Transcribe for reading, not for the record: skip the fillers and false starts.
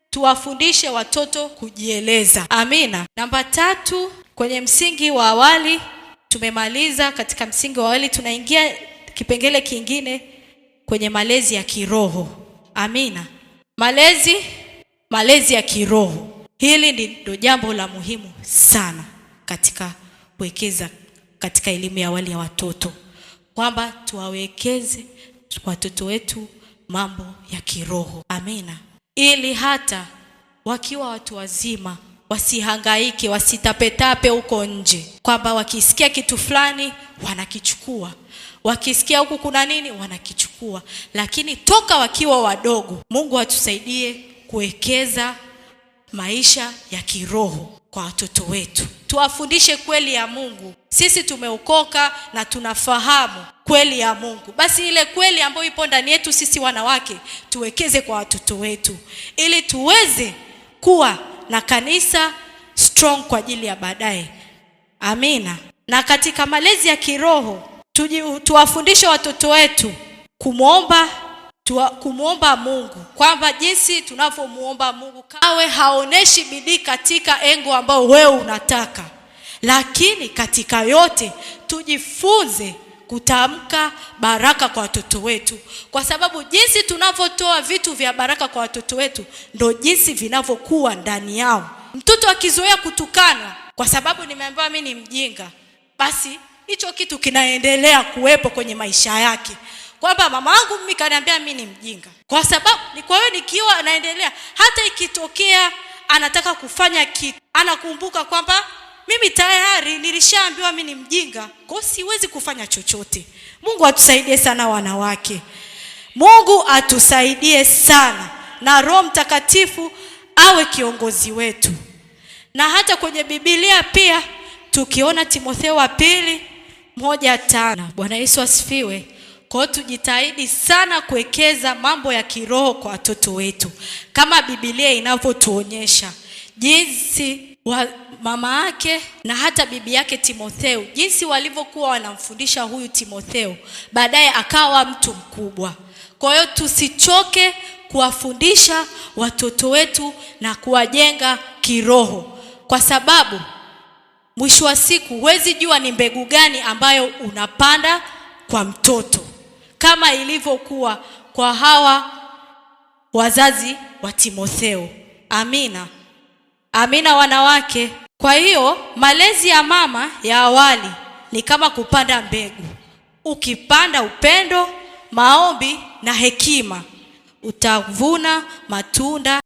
tuwafundishe watoto kujieleza. Amina. Namba 3, kwenye msingi wa awali tumemaliza. Katika msingi wa awali tunaingia kipengele kingine kwenye malezi ya kiroho. Amina. Malezi ya kiroho. Hili ndio jambo la muhimu sana katika kuwekeza katika elimu ya awali ya watoto, kwamba tuwawekeze watoto wetu mambo ya kiroho. Amina. Ili hata wakiwa watu wazima wasihangaike, wasitapetape huko nje, kwamba wakisikia kitu fulani wanakichukua, wakisikia huku kuna nini wanakichukua. Lakini toka wakiwa wadogo, Mungu atusaidie kuwekeza maisha ya kiroho kwa watoto wetu. Tuwafundishe kweli ya Mungu. Sisi tumeokoka na tunafahamu kweli ya Mungu. Basi ile kweli ambayo ipo ndani yetu sisi wanawake tuwekeze kwa watoto wetu, ili tuweze kuwa na kanisa strong kwa ajili ya baadaye. Amina. Na katika malezi ya kiroho tuwafundishe watoto wetu kumuomba Mungu, kwamba jinsi tunavyomuomba Mungu, kawe haoneshi bidii katika engo ambao wewe unataka, lakini katika yote tujifunze kutamka baraka kwa watoto wetu, kwa sababu jinsi tunavyotoa vitu vya baraka kwa watoto wetu ndo jinsi vinavyokuwa ndani yao. Mtoto akizoea kutukana kwa sababu nimeambiwa mimi ni mjinga, basi hicho kitu kinaendelea kuwepo kwenye maisha yake, kwamba mama yangu mimi kaniambia mimi ni mjinga. Kwa sababu kwa hiyo nikiwa anaendelea, hata ikitokea anataka kufanya kitu, anakumbuka kwamba mimi tayari nilishaambiwa mimi ni mjinga, kwa siwezi kufanya chochote. Mungu atusaidie sana wanawake. Mungu atusaidie sana, na Roho Mtakatifu awe kiongozi wetu. Na hata kwenye Biblia pia tukiona Timotheo wa pili 1:5. Bwana Yesu asifiwe. Kwa hiyo tujitahidi sana kuwekeza mambo ya kiroho kwa watoto wetu, kama Biblia inavyotuonyesha jinsi mama yake na hata bibi yake Timotheo, jinsi walivyokuwa wanamfundisha huyu Timotheo, baadaye akawa mtu mkubwa. Kwa hiyo tusichoke kuwafundisha watoto wetu na kuwajenga kiroho, kwa sababu mwisho wa siku huwezi jua ni mbegu gani ambayo unapanda kwa mtoto, kama ilivyokuwa kwa hawa wazazi wa Timotheo. Amina. Amina wanawake. Kwa hiyo malezi ya mama ya awali ni kama kupanda mbegu. Ukipanda upendo, maombi na hekima, utavuna matunda.